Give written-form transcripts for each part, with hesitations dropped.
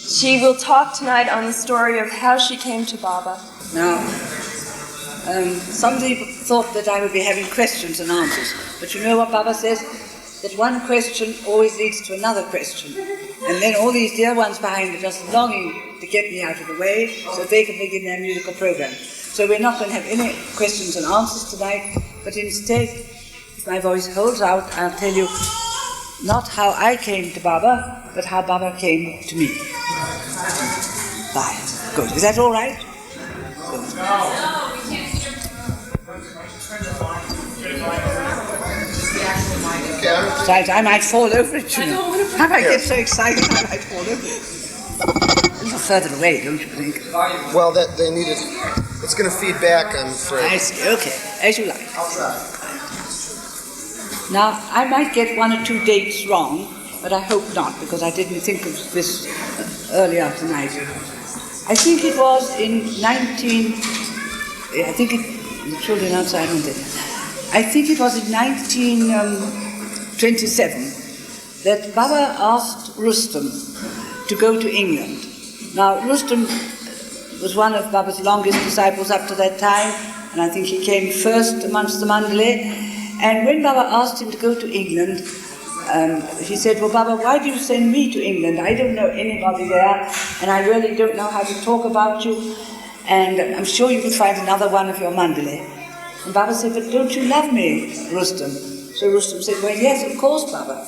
She will talk tonight on the story of how she came to Baba. Now, somebody thought that I would be having questions and answers, but you know what Baba says? That one question always leads to another question. And then all these dear ones behind are just longing to get me out of the way so they can begin their musical program. So we're not going to have any questions and answers tonight, but instead, if my voice holds out, I'll tell you not how I came to Baba, but how Baba came to me. Bye. Good. Is that all right? Good. Right, I might fall over it, you know. I might get so excited I might fall over it. A little further away, don't you think? Well, that they need it. It's going to feed back, I'm afraid. I see. Okay, as you like. I'll try. Now, I might get one or two dates wrong, but I hope not, because I didn't think of this earlier tonight. I think it was in the children outside wanted. I think it was in 1927 that Baba asked Rustam to go to England. Now, Rustam was one of Baba's longest disciples up to that time, and I think he came first amongst the Mandalay. And when Baba asked him to go to England, he said, well, Baba, why do you send me to England? I don't know anybody there, and I really don't know how to talk about you, and I'm sure you could find another one of your Mandalay. And Baba said, but don't you love me, Rustam? So Rustam said, well, yes, of course, Baba.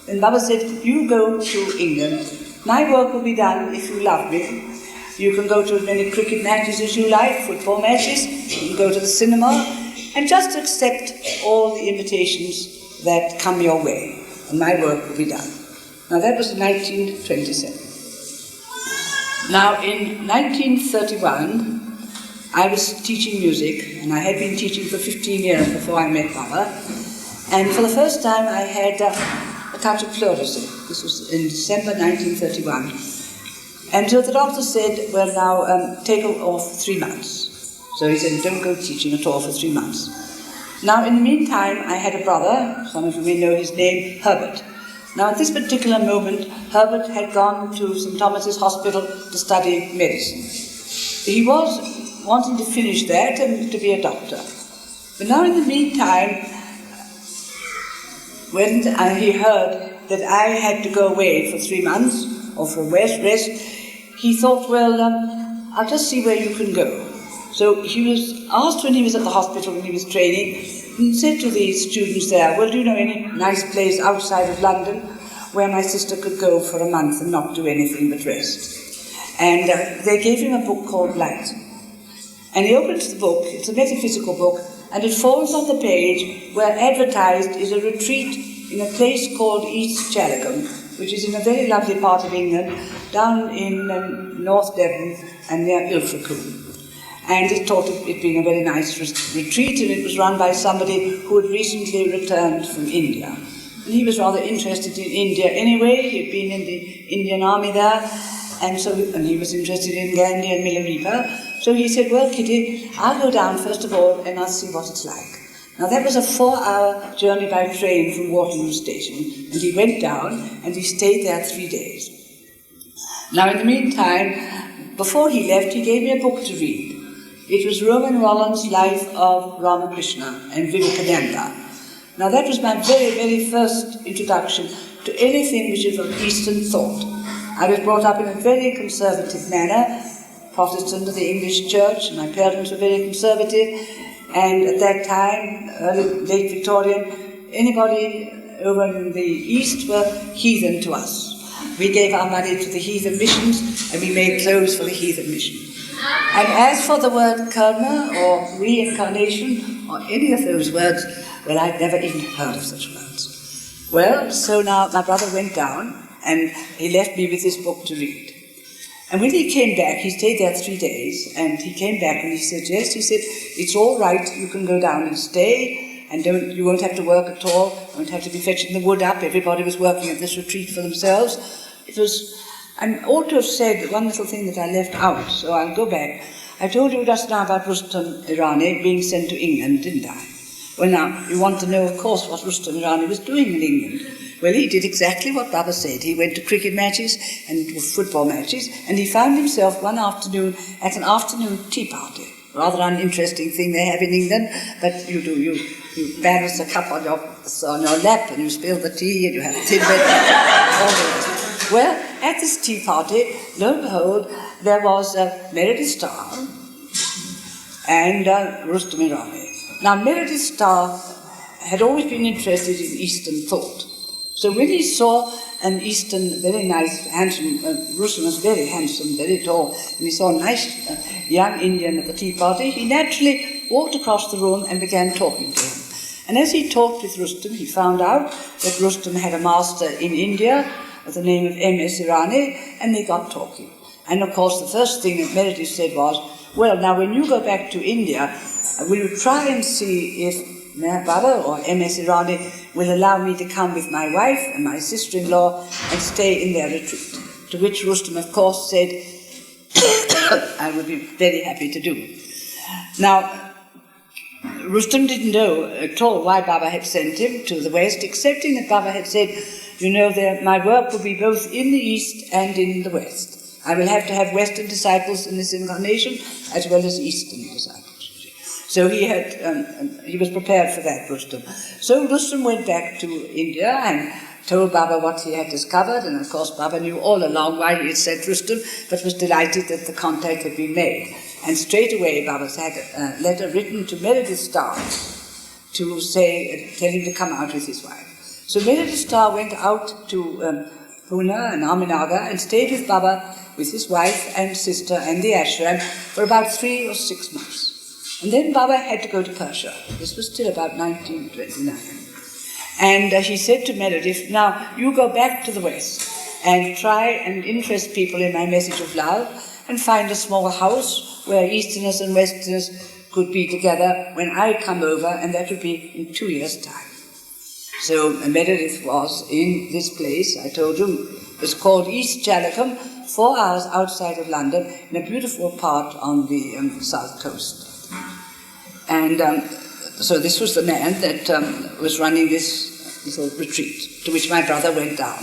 And Baba said, you go to England. My work will be done if you love me. You can go to as many cricket matches as you like, football matches, you can go to the cinema, and just accept all the invitations that come your way, and my work will be done. Now that was 1927. Now in 1931, I was teaching music, and I had been teaching for 15 years before I met Baba, and for the first time I had a touch of pleurisy. This was in December 1931. And so the doctor said, well now, take off 3 months. So he said, don't go teaching at all for 3 months. Now in the meantime, I had a brother, some of you may know his name, Herbert. Now at this particular moment, Herbert had gone to St. Thomas's Hospital to study medicine. He was wanting to finish that and to be a doctor. But now in the meantime, when he heard that I had to go away for 3 months, or for rest, he thought, well, I'll just see where you can go. So he was asked when he was at the hospital, when he was training, and said to the students there, well, do you know any nice place outside of London where my sister could go for a month and not do anything but rest? And they gave him a book called Light. And he opens the book, it's a metaphysical book, and it falls on the page where advertised is a retreat in a place called East Challicum, which is in a very lovely part of England, down in North Devon and near Ilfracombe. And it talked of it being a very nice retreat, and it was run by somebody who had recently returned from India. And he was rather interested in India anyway. He had been in the Indian army there, and he was interested in Gandhi and Milarepa. So he said, well, Kitty, I'll go down first of all and I'll see what it's like. Now that was a 4-hour journey by train from Waterloo Station, and he went down and he stayed there 3 days. Now in the meantime, before he left, he gave me a book to read. It was Roman Rolland's Life of Ramakrishna and Vivekananda. Now that was my very, very first introduction to anything which is of Eastern thought. I was brought up in a very conservative manner, Protestant of the English Church, and my parents were very conservative, and at that time, late Victorian, anybody over in the East were heathen to us. We gave our money to the heathen missions, and we made clothes for the heathen mission. And as for the word karma or reincarnation or any of those words, well, I'd never even heard of such words. Well, so now my brother went down and he left me with this book to read. And when he came back, he stayed there 3 days, and he came back and he said, yes, he said, it's all right, you can go down and stay, and you won't have to work at all, you won't have to be fetching the wood up, everybody was working at this retreat for themselves. I ought to have said one little thing that I left out, so I'll go back. I told you just now about Rustam Irani being sent to England, didn't I? Well, now, you want to know, of course, what Rustam Irani was doing in England. Well, he did exactly what Baba said. He went to cricket matches and football matches, and he found himself one afternoon at an afternoon tea party. Rather uninteresting thing they have in England, but you balance a cup on your lap, and you spill the tea, and you have tin all the rest. Well, at this tea party, lo and behold, there was Meredith Starr and Rustam Irani. Now, Meredith Starr had always been interested in Eastern thought. So when he saw an Eastern, very nice, handsome, Rustam was very handsome, very tall, and he saw a nice young Indian at the tea party, he naturally walked across the room and began talking to him. And as he talked with Rustam, he found out that Rustam had a master in India with the name of M.S. Irani, and they got talking. And of course, the first thing that Meredith said was, well, now when you go back to India, will you try and see if Baba or M.S. Irani will allow me to come with my wife and my sister-in-law and stay in their retreat? To which Rustam, of course, said, I would be very happy to do it. Now, Rustam didn't know at all why Baba had sent him to the West, excepting that Baba had said, you know, my work will be both in the East and in the West. I will have to have Western disciples in this incarnation as well as Eastern disciples. So he was prepared for that, Rustam. So Rustam went back to India and told Baba what he had discovered, and of course Baba knew all along why he had sent Rustam, but was delighted that the contact had been made. And straight away Baba had a letter written to Meredith Starr to tell him to come out with his wife. So Meredith Starr went out to Pune and Aminagar and stayed with Baba, with his wife and sister and the ashram for about 3 or 6 months. And then Baba had to go to Persia. This was still about 1929. And he said to Meredith, now you go back to the West and try and interest people in my message of love and find a small house where Easterners and Westerners could be together when I come over, and that would be in 2 years' time. So Meredith was in this place, I told you, it was called East Jallicum, 4 hours outside of London, in a beautiful part on the south coast. And so this was the man that was running this little retreat, to which my brother went down.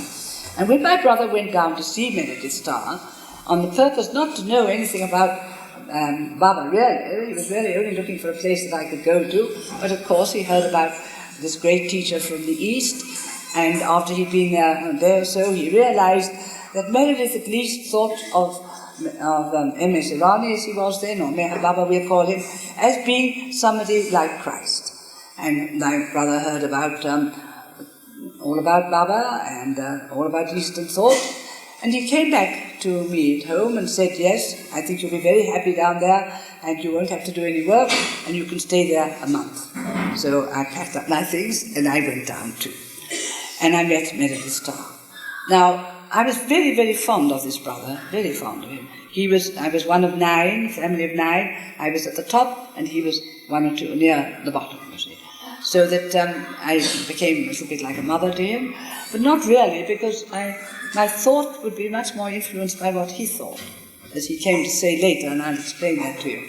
And when my brother went down to see Meredith Starr, on the purpose not to know anything about Baba, really, he was really only looking for a place that I could go to, but of course he heard about this great teacher from the East, and after he'd been there a day or so, he realized that Meredith at least thought of M.S. Irani, as he was then, or MeherBaba we'll call him, as being somebody like Christ. And my brother heard about all about Baba and all about Eastern thought, and he came back to me at home and said, yes, I think you'll be very happy down there, and you won't have to do any work, and you can stay there a month. So I packed up my things, and I went down too. And I met Meredith Starr. Now, I was very, very fond of this brother, very fond of him. I was one of 9, family of 9. I was at the top, and he was 1 or 2 near the bottom, you see. So that I became a little bit like a mother to him, but not really, because my thought would be much more influenced by what he thought, as he came to say later, and I'll explain that to you.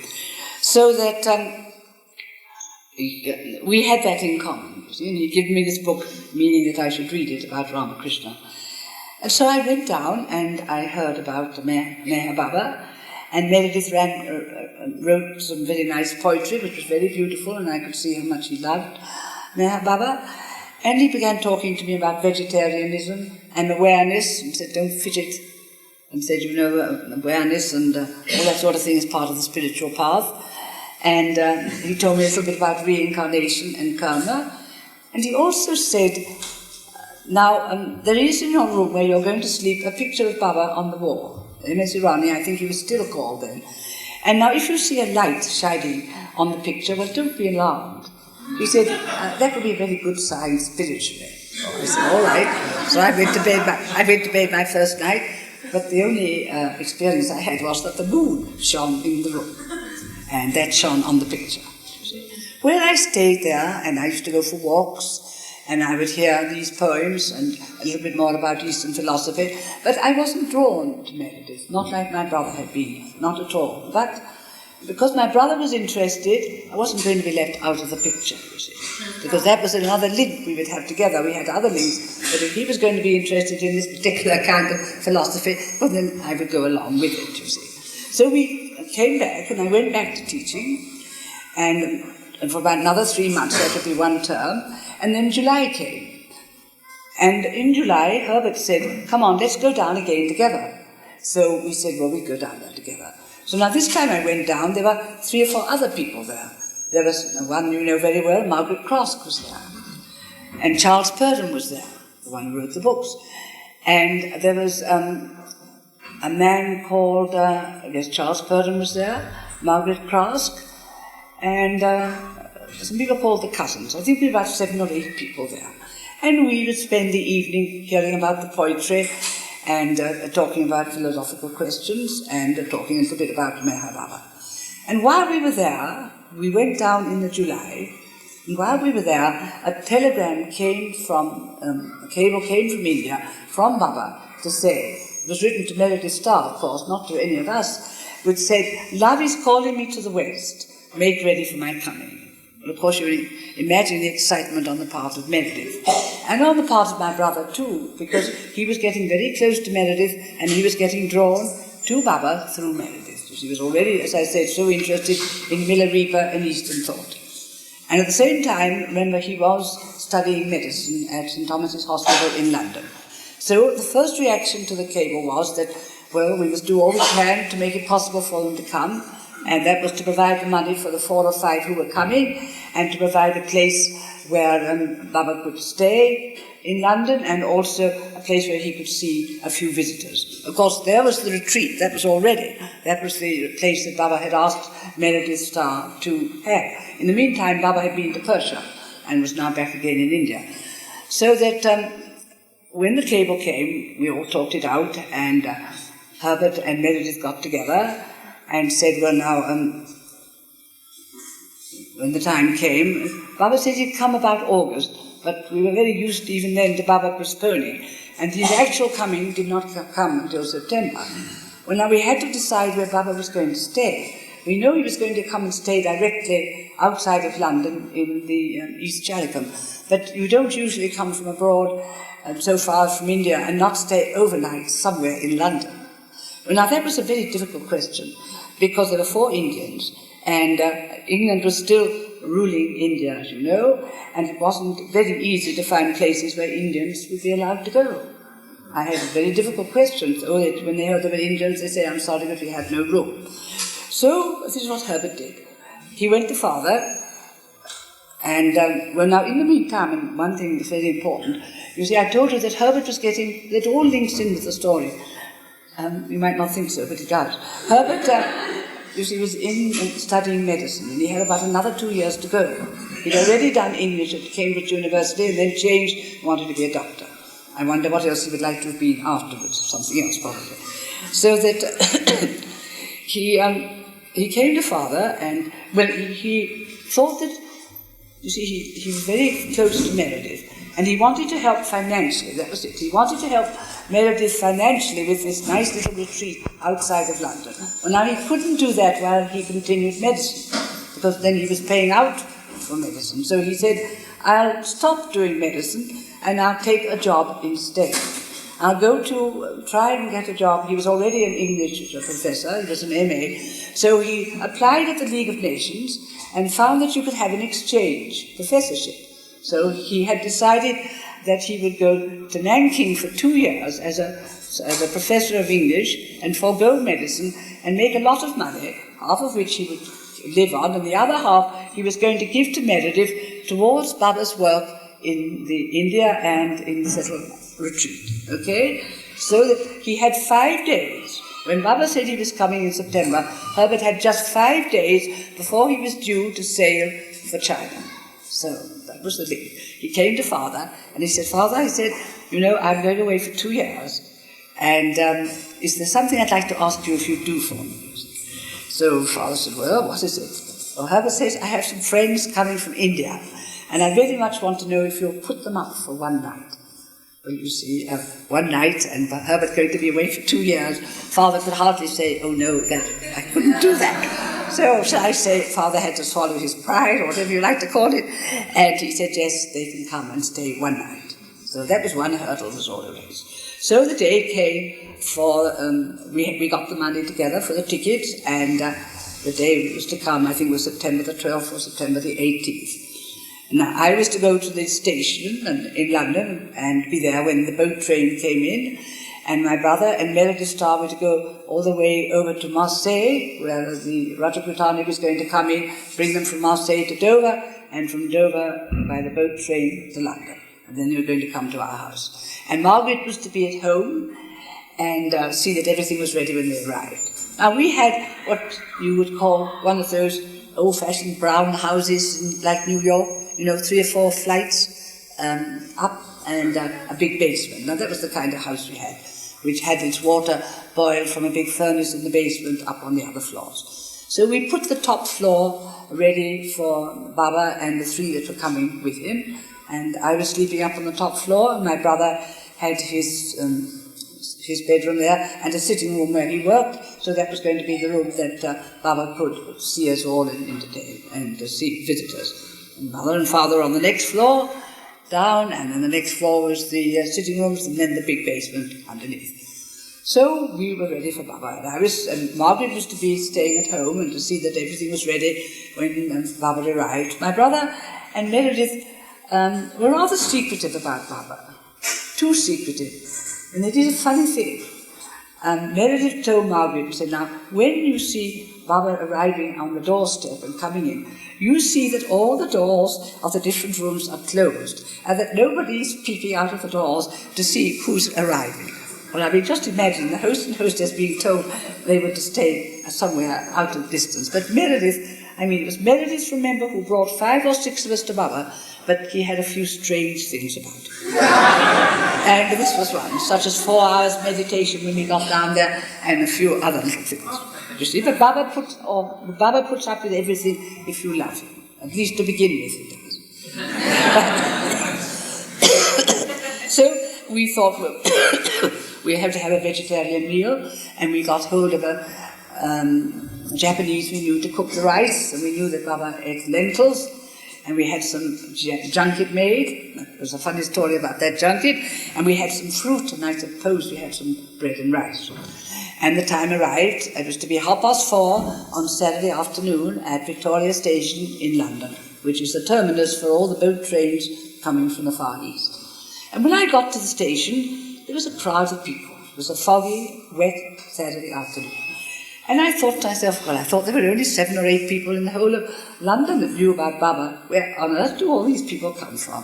So that we had that in common, you see, and he'd given me this book, meaning that I should read it, about Ramakrishna. And so I went down and I heard about MeherBaba, and Meredith wrote some very nice poetry, which was very beautiful, and I could see how much he loved MeherBaba. And he began talking to me about vegetarianism and awareness, and said, don't fidget, and said, you know, awareness and all that sort of thing is part of the spiritual path. And he told me a little bit about reincarnation and karma. And he also said, now, there is in your room where you're going to sleep a picture of Baba on the wall. M.S. Irani, I think he was still called then. And now if you see a light shining on the picture, well, don't be alarmed. He said, that would be a very good sign spiritually. I said, all right. So I went to bed my first night, but the only experience I had was that the moon shone in the room. And that shone on the picture. Well, I stayed there, and I used to go for walks, and I would hear these poems and a little bit more about Eastern philosophy, but I wasn't drawn to Meredith, not like my brother had been, not at all. But Because my brother was interested, I wasn't going to be left out of the picture, you see. Because that was another link we would have together. We had other links, but if he was going to be interested in this particular kind of philosophy, well then I would go along with it, you see. So we came back, and I went back to teaching, and for about another 3 months, that would be one term, and then July came. And in July, Herbert said, come on, let's go down again together. So we said, well, we go down there together. So now this time I went down, there were 3 or 4 other people there. There was one you know very well, Margaret Crosk was there. And Charles Purdon was there, the one who wrote the books. And there was a man called, I guess Charles Purdon was there, Margaret Crosk, and some people called the cousins. I think there were about 7 or 8 people there. And we would spend the evening hearing about the poetry and talking about philosophical questions and talking a little bit about MeherBaba. And while we were there, we went down in the July, and while we were there, a telegram came from, a cable came from India, from Baba, to say, it was written to Meredith Starr, of course, not to any of us, which said, love is calling me to the west, make ready for my coming. Well, of course, you imagine the excitement on the part of Meredith, and on the part of my brother too, because he was getting very close to Meredith, and he was getting drawn to Baba through Meredith. He was already, as I said, so interested in Milarepa and Eastern thought. And at the same time, remember, he was studying medicine at St. Thomas's Hospital in London. So the first reaction to the cable was that, well, we must do all we can to make it possible for them to come, and that was to provide the money for the 4 or 5 who were coming, and to provide a place where Baba could stay in London, and also a place where he could see a few visitors. Of course, there was the retreat, that was the place that Baba had asked Meredith Starr to have. In the meantime, Baba had been to Persia, and was now back again in India. So that when the cable came, we all talked it out, and Herbert and Meredith got together, and said, well now, when the time came, Baba said he'd come about August, but we were very used even then to Baba postponing, and his actual coming did not come until September. Well now we had to decide where Baba was going to stay. We know he was going to come and stay directly outside of London in the East Chalicum, but you don't usually come from abroad so far from India and not stay overnight somewhere in London. Well now that was a very difficult question, because there were 4 Indians, and England was still ruling India, as you know, and it wasn't very easy to find places where Indians would be allowed to go. I had very difficult questions. Oh, when they heard there were Indians, they say, I'm sorry, but we have no room. So this is what Herbert did. He went to father, and well now in the meantime, and one thing that's very important, you see, I told you that Herbert was getting, that all links in with the story. You might not think so, but it does. Herbert, you see, was studying medicine, and he had about another 2 years to go. He'd already done English at Cambridge University, and then changed, wanted to be a doctor. I wonder what else he would like to have been afterwards, something else probably. So that he came to father, and, well, he thought that, you see, he was very close to Meredith, and he wanted to help financially, that was it. He wanted to help Meredith financially with this nice little retreat outside of London. Well, now he couldn't do that while he continued medicine, because then he was paying out for medicine. So he said, I'll stop doing medicine and I'll take a job instead. I'll go to try and get a job. He was already an English professor, he was an MA, so he applied at the League of Nations and found that you could have an exchange professorship. So he had decided that he would go to Nanking for 2 years as a professor of English and forego medicine and make a lot of money, half of which he would live on, and the other half he was going to give to Meredith towards Baba's work in India and in this little retreat. Okay? So that he had 5 days. When Baba said he was coming in September, Herbert had just 5 days before he was due to sail for China. So that was the thing. He came to father and he said, Father, he said, you know, I'm going away for 2 years, and is there something I'd like to ask you if you do for me? So father said, well, what is it? Well, Herbert says, I have some friends coming from India, and I very much want to know if you'll put them up for one night. Well, you see, one night, and Herbert going to be away for 2 years, father could hardly say, oh no, that I couldn't do that. So, shall I say, Father had to swallow his pride, or whatever you like to call it, and he said, yes, they can come and stay one night. So that was one hurdle, was all erased. So the day came for, we got the money together for the tickets, and the day was to come, I think it was September the 12th or September the 18th. Now, I was to go to the station in London and be there when the boat train came in, and my brother and Meredith Starr were to go all the way over to Marseille, where the Roger Britannia was going to come in, bring them from Marseille to Dover, and from Dover by the boat train to London. And then they were going to come to our house. And Margaret was to be at home and see that everything was ready when they arrived. Now, we had what you would call one of those old-fashioned brown houses like New York, 3 or 4 flights up and a big basement. Now, that was the kind of house we had, which had its water boiled from a big furnace in the basement up on the other floors. So we put the top floor ready for Baba and the 3 that were coming with him, and I was sleeping up on the top floor, and my brother had his bedroom there and a sitting room where he worked, so that was going to be the room that Baba could see us all in the day and see visitors. And Mother and Father on the next floor, down, and then the next floor was the sitting rooms, and then the big basement underneath. So we were ready for Baba, and Margaret was to be staying at home and to see that everything was ready when Baba arrived. My brother and Meredith were rather secretive about Baba, too secretive. And they did a funny thing. Meredith told Margaret, said, now, when you see Baba arriving on the doorstep and coming in, you see that all the doors of the different rooms are closed, and that nobody's peeping out of the doors to see who's arriving. Well, I mean, just imagine the host and hostess being told they were to stay somewhere out of distance. But Meredith, it was Meredith, remember, who brought 5 or 6 of us to Baba, but he had a few strange things about him. And this was one, such as 4 hours meditation when we got down there, and a few other little things. You see, but Baba puts up with everything if you love him. At least to begin with, he does. So we thought, well, we have to have a vegetarian meal, and we got hold of a Japanese we knew to cook the rice, and we knew that Baba ate lentils, and we had some junket made. There was a funny story about that junket, and we had some fruit, and I suppose we had some bread and rice. And the time arrived. It was to be 4:30 on Saturday afternoon at Victoria Station in London, which is the terminus for all the boat trains coming from the Far East. And when I got to the station, there was a crowd of people. It was a foggy, wet Saturday afternoon. And I thought to myself, well, I thought there were only 7 or 8 people in the whole of London that knew about Baba. Where on earth do all these people come from?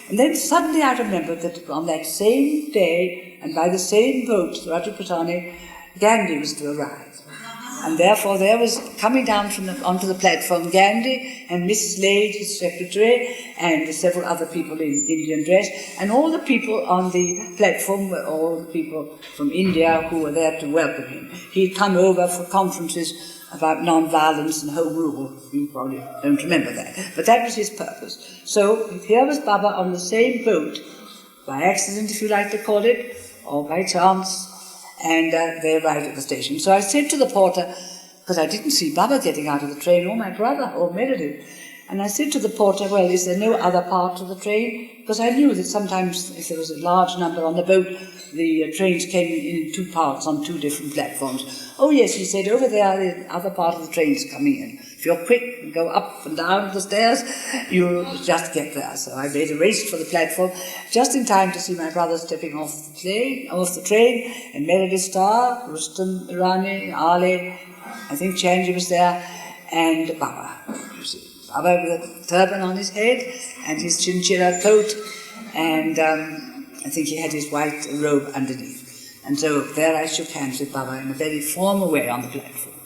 And then suddenly I remembered that on that same day, and by the same boat, the Roger Britannia, Gandhi was to arrive. And therefore there was coming down onto the platform Gandhi and Mrs. Lade, his secretary, and several other people in Indian dress, and all the people on the platform were all the people from India who were there to welcome him. He had come over for conferences about non-violence and home rule. You probably don't remember that, but that was his purpose. So here was Baba on the same boat, by accident if you like to call it, or by chance, and they arrived at the station. So I said to the porter, because I didn't see Baba getting out of the train, or my brother, or Meredith, and I said to the porter, well, is there no other part of the train? Because I knew that sometimes if there was a large number on the boat, the trains came in 2 parts on 2 different platforms. Oh yes, he said, over there, the other part of the train's coming in. If you're quick and go up and down the stairs, you'll just get there. So I made a race for the platform, just in time to see my brother stepping off the train, and Meredith Starr, Rustam Irani, Ali, I think Chanji was there, and Baba. You see, Baba with a turban on his head, and his chinchilla coat, and I think he had his white robe underneath. And so there I shook hands with Baba in a very formal way on the platform.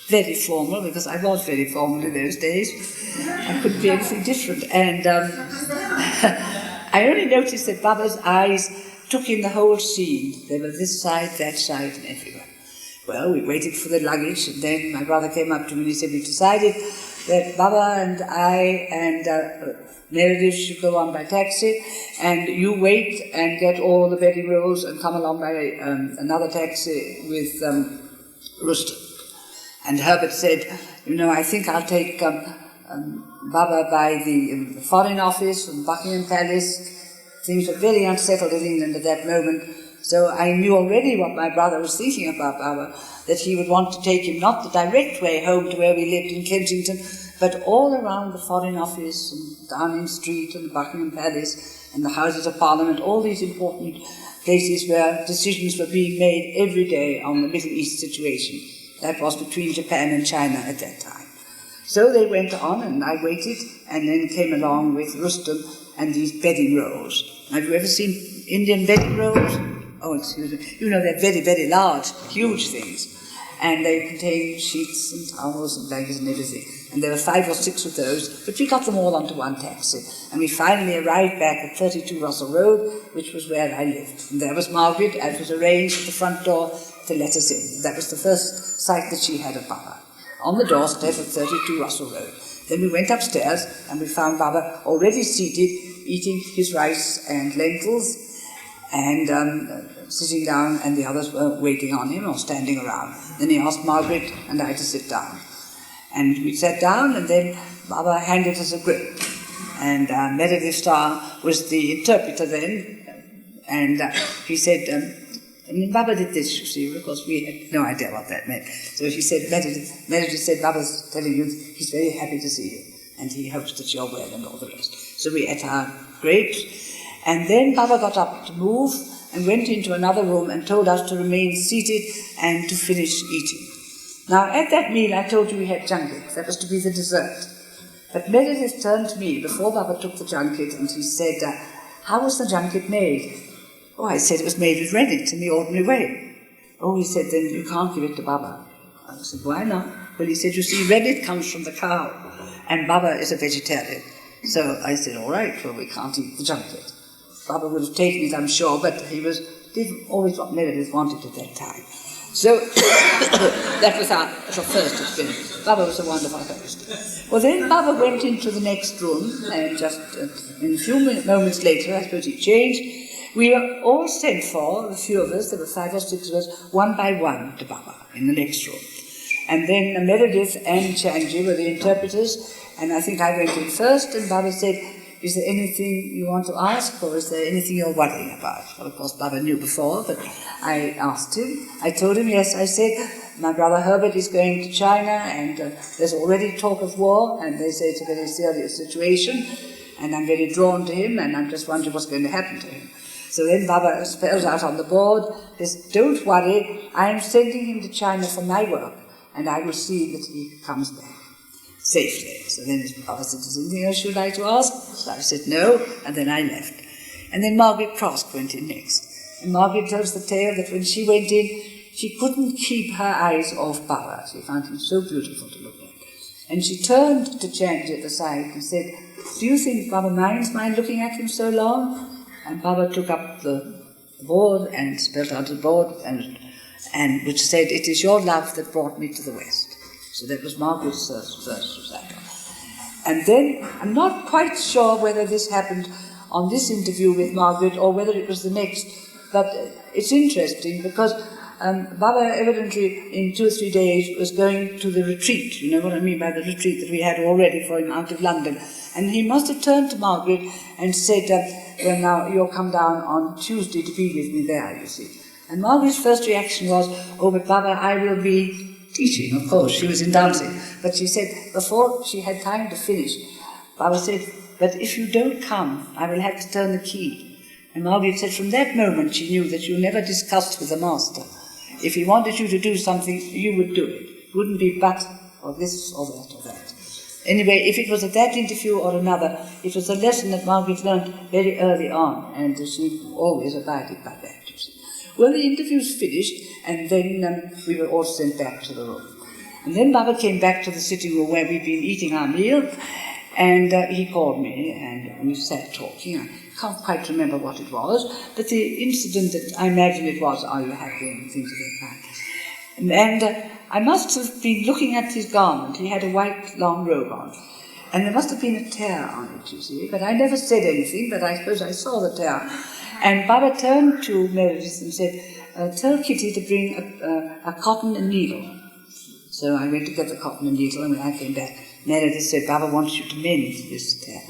Very formal, because I was very formal in those days. I couldn't be anything different. And I only noticed that Baba's eyes took in the whole scene. They were this side, that side, and everywhere. Well, we waited for the luggage, and then my brother came up to me and he said, we've decided that Baba and I and Meredith should go on by taxi, and you wait and get all the bedding rolls and come along by another taxi with Rustam. And Herbert said, I think I'll take Baba by the Foreign Office and Buckingham Palace. Things were very unsettled in England at that moment. So I knew already what my brother was thinking about Baba, that he would want to take him not the direct way home to where we lived in Kensington, but all around the Foreign Office and Downing Street and Buckingham Palace and the Houses of Parliament, all these important places where decisions were being made every day on the Middle East situation. That was between Japan and China at that time. So they went on, and I waited, and then came along with Rustum and these bedding rolls. Have you ever seen Indian bedding rolls? Oh, excuse me. They're very, very large, huge things. And they contain sheets and towels and blankets and everything. And there were 5 or 6 of those, but we got them all onto one taxi. And we finally arrived back at 32 Russell Road, which was where I lived. And there was Margaret, as was arranged at the front door, to let us in. That was the first sight that she had of Baba, on the doorstep of 32 Russell Road. Then we went upstairs, and we found Baba already seated, eating his rice and lentils, and sitting down, and the others were waiting on him or standing around. Then he asked Margaret and I to sit down. And we sat down, and then Baba handed us a grip. And Meredith Starr was the interpreter then, and he said, Baba did this, you see, because we had no idea what that meant. So he said, Meredith said, Baba's telling you he's very happy to see you, and he hopes that you're well, and all the rest. So we ate our grapes, and then Baba got up to move and went into another room and told us to remain seated and to finish eating. Now, at that meal, I told you we had junket. That was to be the dessert. But Meredith turned to me before Baba took the junket, and he said, how was the junket made? Oh, I said it was made with rennet in the ordinary way. Oh, he said, then you can't give it to Baba. I said, why not? Well, he said, you see, rennet comes from the cow, and Baba is a vegetarian. So I said, all right, well, we can't eat the junket. Baba would have taken it, I'm sure, but he didn't always what Meredith wanted at that time. So that was our first experience. Baba was a wonderful host. Well, then Baba went into the next room, and just in a few moments later, I suppose he changed. We were all sent for, a few of us, there were 5 or 6 of us, one by one to Baba in the next room. And then Meredith and Chanji were the interpreters, and I think I went in first, and Baba said, is there anything you want to ask, or is there anything you're worrying about? Well, of course, Baba knew before, but I asked him. I told him, yes, I said, my brother Herbert is going to China, and there's already talk of war, and they say it's a very serious situation, and I'm very drawn to him, and I'm just wondering what's going to happen to him. So then Baba spells out on the board, says, don't worry, I am sending him to China for my work, and I will see that he comes back safely. So then Baba said, is there anything else you'd like to ask? So I said, no, and then I left. And then Margaret Prosk went in next. And Margaret tells the tale that when she went in, she couldn't keep her eyes off Baba. She found him so beautiful to look at. And she turned to Chanji at the side and said, do you think Baba minds my looking at him so long? And Baba took up the board and spelled out the board, and which said, it is your love that brought me to the West. So that was Margaret's first recital. And then, I'm not quite sure whether this happened on this interview with Margaret or whether it was the next, but it's interesting because Baba evidently in 2 or 3 days was going to the retreat. You know what I mean by the retreat that we had already for him out of London. And he must have turned to Margaret and said, well, now you'll come down on Tuesday to be with me there, you see. And Margaret's first reaction was, oh, but Baba, I will be teaching, of course. She was in dancing. But she said, before she had time to finish, Baba said, but if you don't come, I will have to turn the key. And Margaret said, from that moment she knew that you never discussed with the master. If he wanted you to do something, you would do it. It wouldn't be but, or this, or that, or that. Anyway, if it was at that interview or another, it was a lesson that Margaret learned very early on, and she always abided by that, you see. Well, the interview's finished, and then we were all sent back to the room. And then Baba came back to the sitting room where we'd been eating our meal, and he called me, and we sat talking. I can't quite remember what it was, but the incident that I imagine it was, are you happy, and things of that kind. And I must have been looking at his garment. He had a white long robe on, and there must have been a tear on it, you see, but I never said anything, but I suppose I saw the tear. And Baba turned to Meredith and said, tell Kitty to bring a cotton and needle. So So I went to get the cotton and needle, and when I came back, Meredith said, Baba wants you to mend this tear.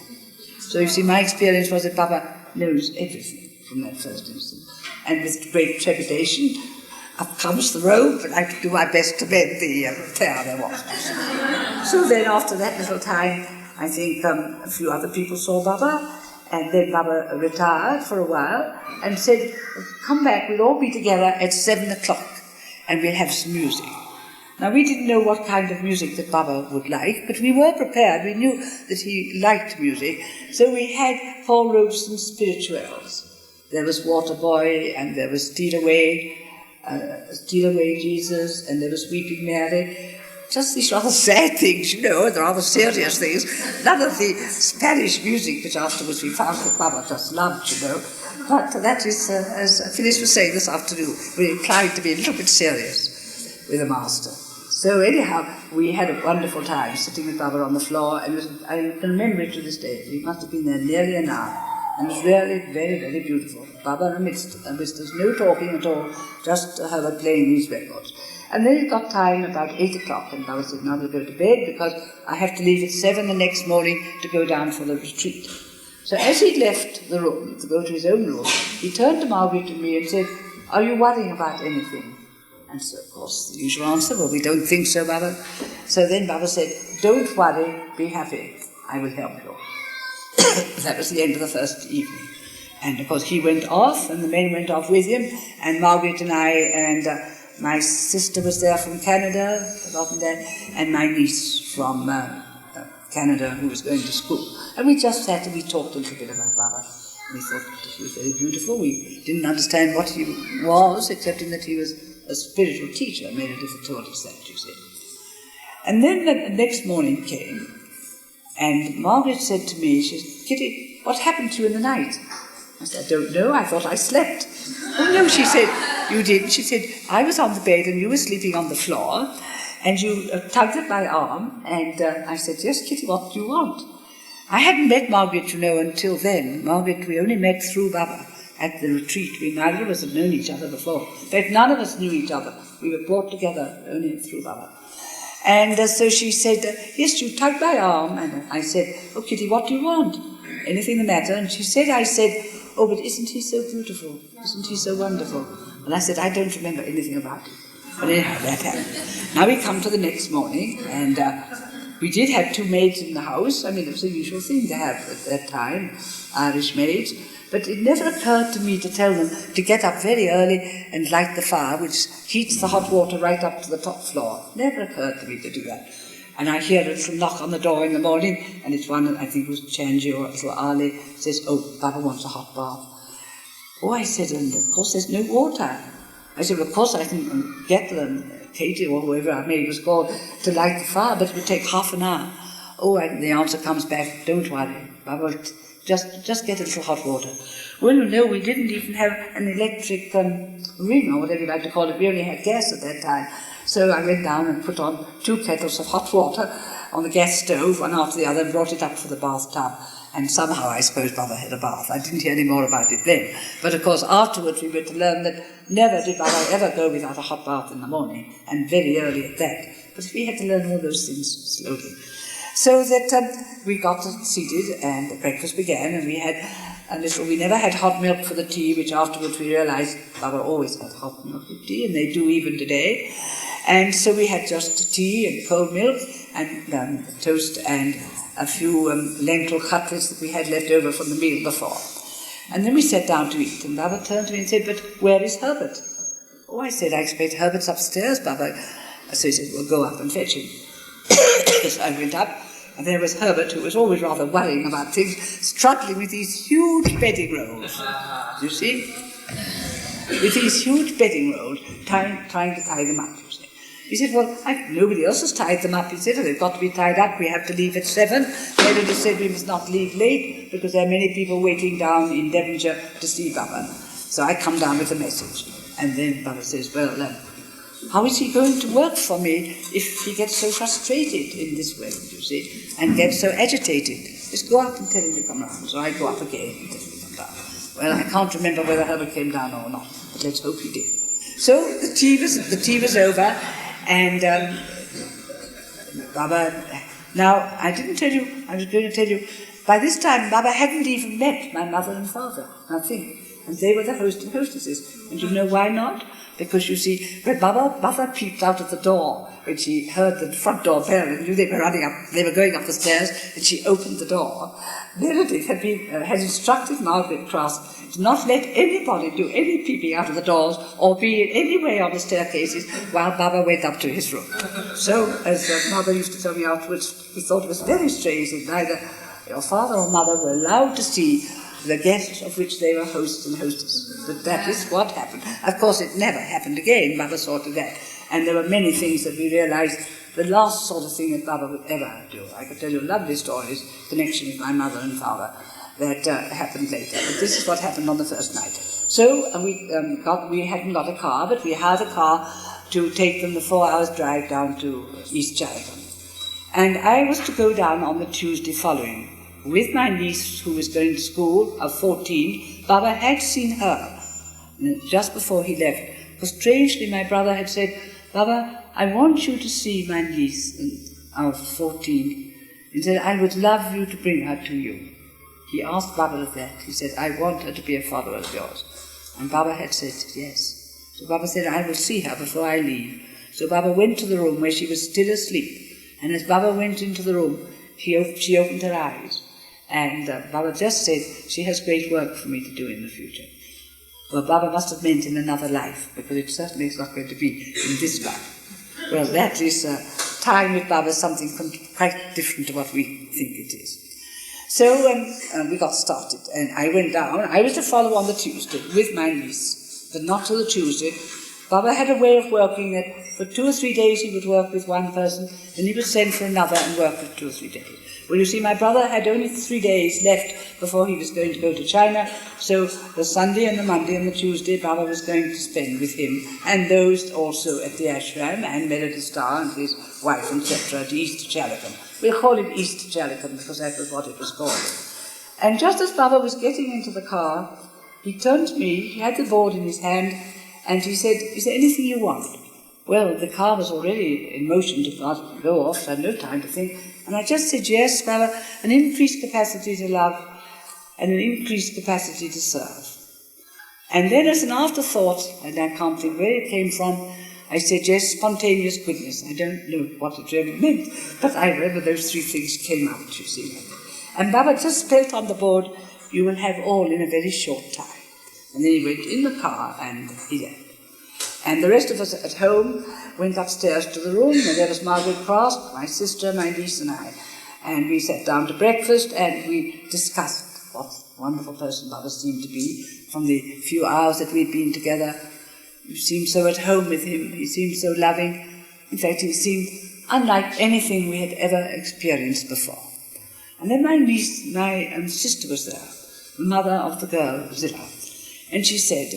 So you see, my experience was that Baba knows everything from that first instant. And with great trepidation, up comes the rope, and I do my best to mend the tear there was. So then after that little time, I think a few other people saw Baba, and then Baba retired for a while and said, come back, we'll all be together at 7 o'clock and we'll have some music. Now we didn't know what kind of music that Baba would like, but we were prepared, we knew that he liked music, so we had Paul Robeson's spirituals. There was Waterboy, and there was Steal Away Jesus, and there was Weeping Mary. Just these rather sad things, you know, and rather serious things. None of the Spanish music, which afterwards we found that Baba just loved, you know. But that is, as Phyllis was saying this afternoon, we're inclined to be a little bit serious with the master. So anyhow, we had a wonderful time sitting with Baba on the floor, and I can remember it to this day. We must have been there nearly an hour, and it was really very, very beautiful. Baba amidst us, no talking at all, just her playing these records. And then it got time about 8 o'clock, and Baba said, now we'll go to bed, because I have to leave at 7 the next morning to go down for the retreat. So as he left the room, to go to his own room, he turned to Margaret and me and said, are you worrying about anything? And so, of course, the usual answer, well, we don't think so, Baba. So then Baba said, don't worry, be happy, I will help you. That was the end of the first evening. And of course he went off, and the men went off with him, and Margaret and I, and my sister was there from Canada, forgotten that, and my niece from Canada who was going to school. And we just sat and we talked a little bit about Baba. We thought that he was very beautiful. We didn't understand what he was, except in that he was a spiritual teacher. Meredith told us that, you see. And then the next morning came, and Margaret said to me, she said, Kitty, what happened to you in the night? I said, I don't know, I thought I slept. Oh no, she said, you didn't. She said, I was on the bed and you were sleeping on the floor, and you tugged at my arm, and I said, yes, Kitty, what do you want? I hadn't met Margaret, you know, until then. Margaret, we only met through Baba at the retreat. We neither of us had known each other before. In fact, none of us knew each other. We were brought together only through Baba. And so she said, yes, you tugged my arm. And I said, oh, Kitty, what do you want? Anything the matter? And she said, I said, oh, but isn't he so beautiful? Isn't he so wonderful? And I said, I don't remember anything about it. But anyhow, that happened. Now we come to the next morning, and we did have 2 maids in the house. I mean, it was a usual thing to have at that time, Irish maids. But it never occurred to me to tell them to get up very early and light the fire, which heats the hot water right up to the top floor. Never occurred to me to do that. And I hear a little knock on the door in the morning, and it's one, I think it was Chanji or little Ali, says, oh, Baba wants a hot bath. Oh, I said, and of course there's no water. I said, well, of course I can get them, Katie or whoever our maid was called, to light the fire, but it would take half an hour. Oh, and the answer comes back, don't worry, Baba, just get a little hot water. Well, no, we didn't even have an electric ring, or whatever you like to call it. We only had gas at that time. So I went down and put on 2 kettles of hot water on the gas stove, one after the other, and brought it up for the bathtub. And somehow I suppose Baba had a bath. I didn't hear any more about it then. But of course afterwards we were to learn that never did Baba ever go without a hot bath in the morning, and very early at that. But we had to learn all those things slowly. So that we got seated and breakfast began, and we had we never had hot milk for the tea, which afterwards we realized Baba always had hot milk with tea, and they do even today. And so we had just tea and cold milk and toast and a few lentil cutlets that we had left over from the meal before. And then we sat down to eat, and Baba turned to me and said, but where is Herbert? Oh, I said, I expect Herbert's upstairs, Baba. So he said, well, go up and fetch him. So I went up, and there was Herbert, who was always rather worrying about things, struggling with these huge bedding rolls. You see? With these huge bedding rolls, trying to tie them up, you see. He said, well, nobody else has tied them up. He said, they've got to be tied up. We have to leave at 7. Meredith said we must not leave late because there are many people waiting down in Devonshire to see Baba. So I come down with a message. And then Baba says, well, how is he going to work for me if he gets so frustrated in this way, you see, and gets so agitated? Just go up and tell him to come round. So I go up again and tell him to come down. Well, I can't remember whether Herbert came down or not, but let's hope he did. So the tea was over. And Baba, now, I didn't tell you, I was going to tell you, by this time Baba hadn't even met my mother and father, nothing. And they were the host and hostesses. And you know why not? Because you see, when Baba peeped out of the door when she heard the front door bell and knew they were running up, they were going up the stairs, and she opened the door. Meredith had instructed Margaret Cross to not let anybody do any peeping out of the doors or be in any way on the staircases while Baba went up to his room. So, as Mother used to tell me afterwards, he thought it was very strange that neither your father or mother were allowed to see the guests of which they were hosts and hostesses. But that is what happened. Of course, it never happened again. Baba saw to that. And there were many things that we realized the last sort of thing that Baba would ever do. I could tell you lovely stories in connection with my mother and father that happened later. But this is what happened on the first night. So we hadn't got a car, but we hired a car to take them the 4 hours drive down to East Challeton. And I was to go down on the Tuesday following with my niece, who was going to school, of 14. Baba had seen her just before he left. But strangely, my brother had said, Baba, I want you to see my niece of 14. He said, I would love you to bring her to you. He asked Baba that. He said, I want her to be a follower of yours. And Baba had said, yes. So Baba said, I will see her before I leave. So Baba went to the room where she was still asleep. And as Baba went into the room, she opened her eyes. And Baba just said, she has great work for me to do in the future. Well, Baba must have meant in another life, because it certainly is not going to be in this life. Well, that is time with Baba, something quite different to what we think it is. So we got started, and I went down. I was to follow on the Tuesday with my niece, but not till the Tuesday. Baba had a way of working that for 2 or 3 days he would work with one person, then he would send for another and work for 2 or 3 days. Well, you see, my brother had only 3 days left before he was going to go to China, so the Sunday and the Monday and the Tuesday Baba was going to spend with him, and those also at the ashram, and Meredith Starr and his wife, etc., at East Challeton. We'll call it East Challeton because that was what it was called. And just as Baba was getting into the car, he turned to me, he had the board in his hand, and he said, is there anything you want? Well, the car was already in motion to go off, so I had no time to think. And I just said, yes, Baba, an increased capacity to love and an increased capacity to serve. And then as an afterthought, and I can't think where it came from, I said, yes, spontaneous goodness. I don't know what it really meant, but I remember those 3 things came out, you see. And Baba just spelt on the board, you will have all in a very short time. And then he went in the car and he left. And the rest of us at home went upstairs to the room, and there was Margaret Cross, my sister, my niece and I. And we sat down to breakfast and we discussed what a wonderful person Baba seemed to be from the few hours that we'd been together. We seemed so at home with him, he seemed so loving. In fact, he seemed unlike anything we had ever experienced before. And then my niece, my sister was there, the mother of the girl, Zilla. And she said,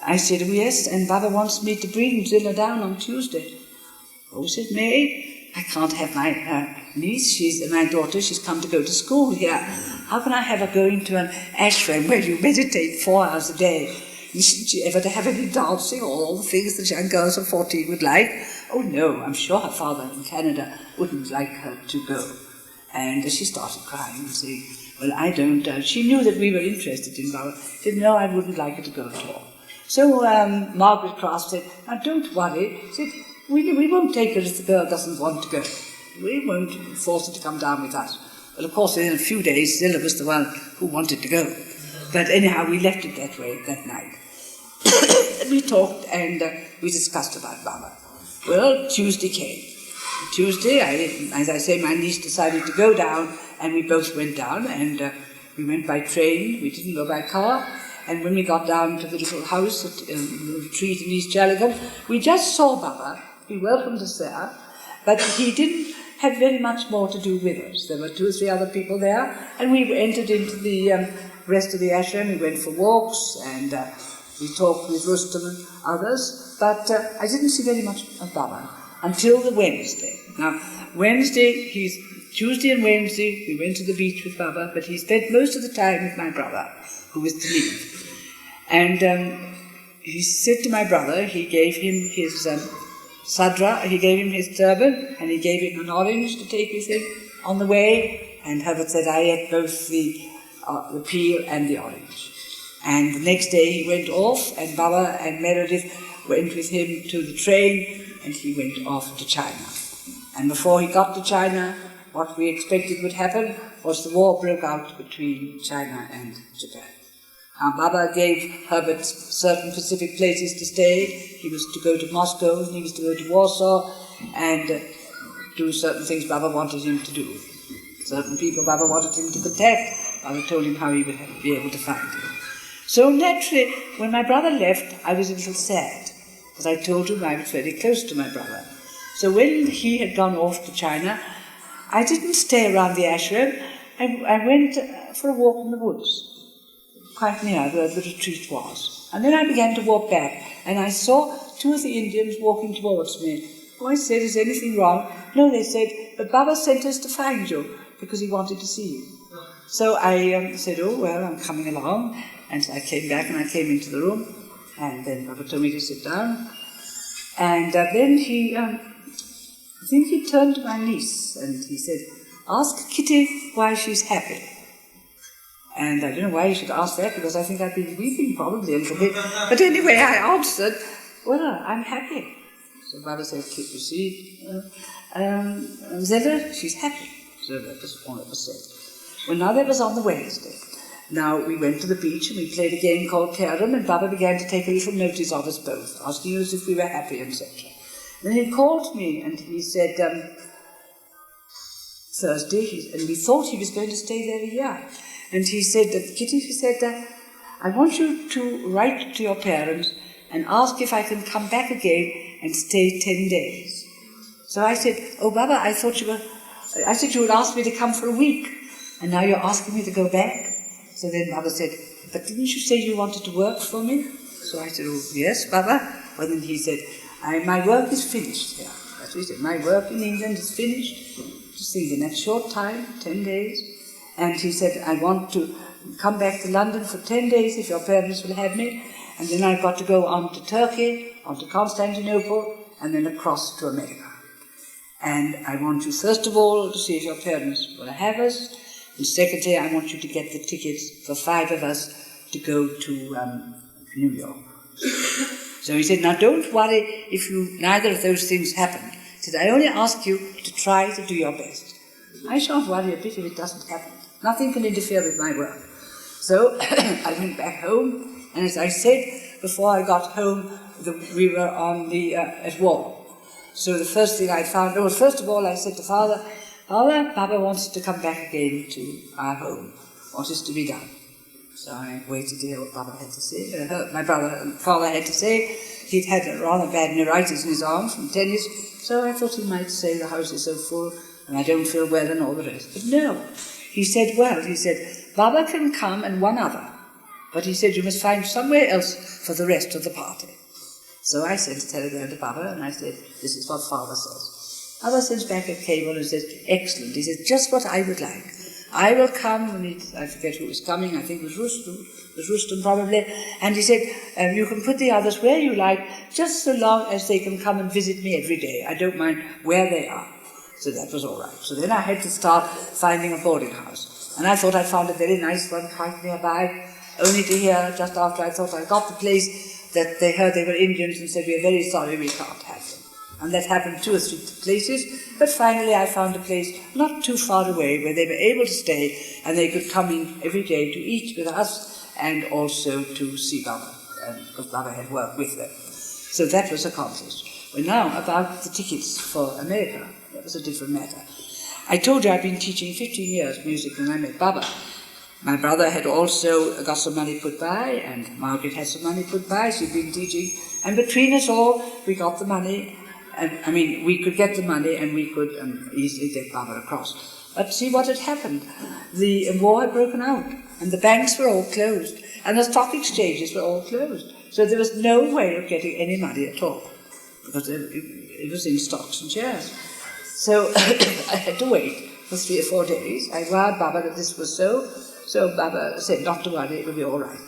I said, oh, yes, and Baba wants me to bring Zilla down on Tuesday. Oh, said Mary, I can't have my niece, she's my daughter, she's come to go to school here. How can I have her going to an ashram where you meditate 4 hours a day? Isn't she ever to have any dancing or all the things that young girls of 14 would like? Oh, no, I'm sure her father in Canada wouldn't like her to go. And she started crying and saying, well, I don't. She knew that we were interested in Baba. She said, no, I wouldn't like her to go at all. So Margaret Cross said, now don't worry. She said, we won't take her if the girl doesn't want to go. We won't force her to come down with us. But of course, in a few days, Zilla was the one who wanted to go. But anyhow, we left it that way that night. And we talked and we discussed about Baba. Well, Tuesday came. Tuesday, as I say, my niece decided to go down, and we both went down, and we went by train. We didn't go by car. And when we got down to the little house at the retreat in East Challeton, we just saw Baba. We welcomed us there, but he didn't have very much more to do with us. There were 2 or 3 other people there, and we entered into the rest of the ashram. We went for walks, and we talked with Rustam and others, but I didn't see very much of Baba until the Wednesday. Now, Tuesday and Wednesday, we went to the beach with Baba, but he spent most of the time with my brother, who was to leave. And he said to my brother, he gave him his Sadra, he gave him his turban, and he gave him an orange to take with him on the way, and Herbert said, I ate both the peel and the orange. And the next day he went off, and Baba and Meredith went with him to the train, and he went off to China. And before he got to China, what we expected would happen was the war broke out between China and Japan. Baba gave Herbert certain specific places to stay. He was to go to Moscow, and he was to go to Warsaw, and do certain things Baba wanted him to do. Certain people Baba wanted him to contact. Baba told him how he would be able to find him. So naturally, when my brother left, I was a little sad, because I told him I was very close to my brother. So when he had gone off to China, I didn't stay around the ashram. I went for a walk in the woods, quite near where the retreat was. And then I began to walk back, and I saw two of the Indians walking towards me. Oh, I said, is anything wrong? No, they said, but Baba sent us to find you, because he wanted to see you. So I said, oh, well, I'm coming along. And I came back, and I came into the room, and then Baba told me to sit down. And then he, I think he turned to my niece, and he said, ask Kitty why she's happy. And I don't know why you should ask that, because I think I've been weeping probably a little bit. But anyway, I answered, well, I'm happy. So Baba said, Kit, you see, Zella, she's happy. So that was all it was said. Well, now that was on the Wednesday. Now we went to the beach and we played a game called Pilgrim, and Baba began to take a little notice of us both, asking us if we were happy, etc. Then he called me and he said, Thursday, and we thought he was going to stay there a year. And he said, Kitty, he said, I want you to write to your parents and ask if I can come back again and stay 10 days. So I said, oh, Baba, I said you would ask me to come for a week, and now you're asking me to go back? So then Baba said, but didn't you say you wanted to work for me? So I said, oh, yes, Baba. Well, then he said, my work is finished here. That's what he said, my work in England is finished. Just think, in that short time, 10 days. And he said, I want to come back to London for 10 days if your parents will have me. And then I've got to go on to Turkey, on to Constantinople, and then across to America. And I want you, first of all, to see if your parents will have us. And secondly, I want you to get the tickets for 5 of us to go to New York. So he said, now don't worry if neither of those things happen. He said, I only ask you to try to do your best. I shan't worry a bit if it doesn't happen. Nothing can interfere with my work. So I went back home, and as I said, before I got home, we were on the at war. So the first thing I found, well, first of all, I said to Father, Baba wants to come back again to our home. What is to be done? So I waited to hear what Baba had to say. My father had to say. He'd had a rather bad neuritis in his arms from tennis, so I thought he might say the house is so full and I don't feel well and all the rest. But no. He said, Baba can come and one other. But he said, you must find somewhere else for the rest of the party. So I sent a telegram to Baba, and I said, this is what Father says. Baba sends back a cable and says, excellent. He says, just what I would like. I will come, and I forget who was coming, I think it was Rustum probably, and he said, you can put the others where you like, just so long as they can come and visit me every day. I don't mind where they are. So that was all right. So then I had to start finding a boarding house. And I thought I found a very nice one quite nearby, only to hear, just after I thought I got the place, that they heard they were Indians and said, we are very sorry, we can't have them. And that happened 2 or 3 places, but finally I found a place not too far away where they were able to stay, and they could come in every day to eat with us and also to see Baba, because Baba had worked with them. So that was accomplished. Well, now about the tickets for America, that was a different matter. I told you I'd been teaching 15 years music when I met Baba. My brother had also got some money put by, and Margaret had some money put by. She'd been teaching, and between us all, we got the money. And, we could get the money, and we could easily get Baba across. But see what had happened. The war had broken out, and the banks were all closed, and the stock exchanges were all closed. So there was no way of getting any money at all, because it was in stocks and shares. So I had to wait for 3 or 4 days. I wired Baba that this was so Baba said not to worry, it would be all right.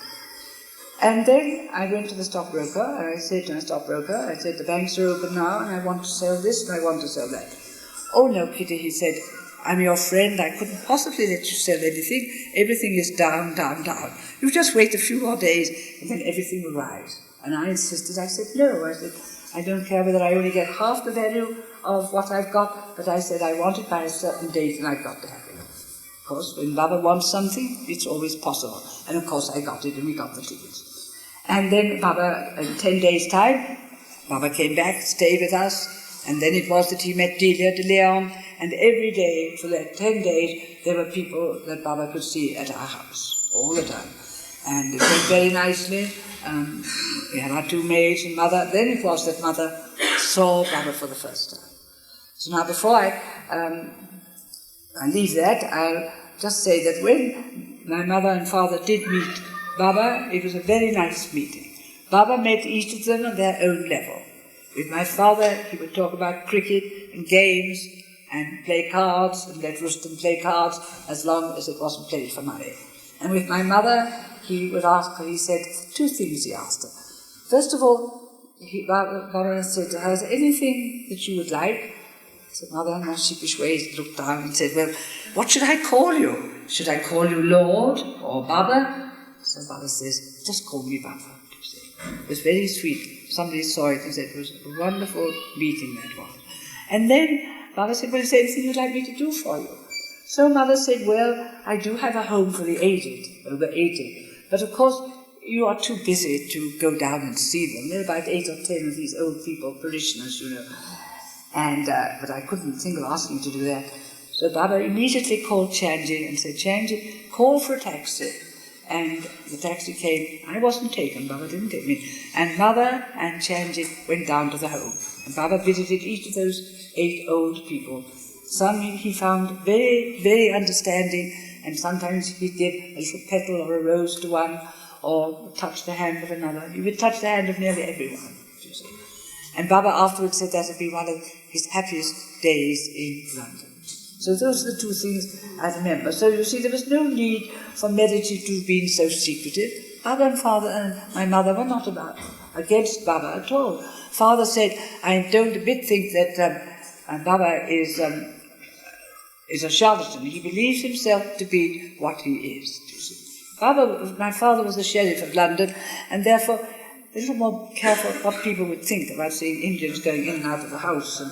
And then I went to the stockbroker, and I said to my stockbroker, I said, the banks are open now, and I want to sell this, and I want to sell that. Oh no, Kitty, he said, I'm your friend, I couldn't possibly let you sell anything. Everything is down, down, down. You just wait a few more days, and then everything will rise. And I insisted, I said, no. I said, I don't care whether I only get half the value of what I've got, but I said I want it by a certain date, and I've got to have it. Of course, when Baba wants something, it's always possible. And of course I got it, and we got the tickets. And then Baba, in 10 days' time, Baba came back, stayed with us, and then it was that he met Delia de Leon, and every day, for that 10 days, there were people that Baba could see at our house, all the time. And it went very nicely. We had our two maids and Mother. Then it was that Mother saw Baba for the first time. So now before I leave that, I'll just say that when my Mother and Father did meet Baba, it was a very nice meeting. Baba met each of them on their own level. With my father, he would talk about cricket and games and play cards, and let Rustam play cards as long as it wasn't played for money. And with my mother, he would ask her, he said, two things he asked her. First of all, Baba said to her, is there anything that you would like? So Mother, in her sheepish ways, looked down and said, well, what should I call you? Should I call you Lord or Baba? So Baba says, just call me Baba. It was very sweet. Somebody saw it and said it was a wonderful meeting that was. And then Baba said, well, is there anything you'd like me to do for you? So Mother said, well, I do have a home for the aged, over 80. But of course, you are too busy to go down and see them. There are about 8 or 10 of these old people, parishioners, you know. And, but I couldn't think of asking you to do that. So Baba immediately called Chanji and said, Chanji, call for a taxi. And the taxi came. I wasn't taken, Baba didn't take me. And Mother and Chanji went down to the home. And Baba visited each of those 8 old people. Some he found very, very understanding, and sometimes he'd give a little petal or a rose to one, or touch the hand of another. He would touch the hand of nearly everyone, you see. And Baba afterwards said that had been one of his happiest days in London. So those are the two things I remember. So you see, there was no need for Medici to have been so secretive. Baba and Father and my mother were not against Baba at all. Father said, I don't a bit think that Baba is a charlatan. He believes himself to be what he is. You see. My father was the sheriff of London, and therefore a little more careful what people would think about seeing Indians going in and out of the house and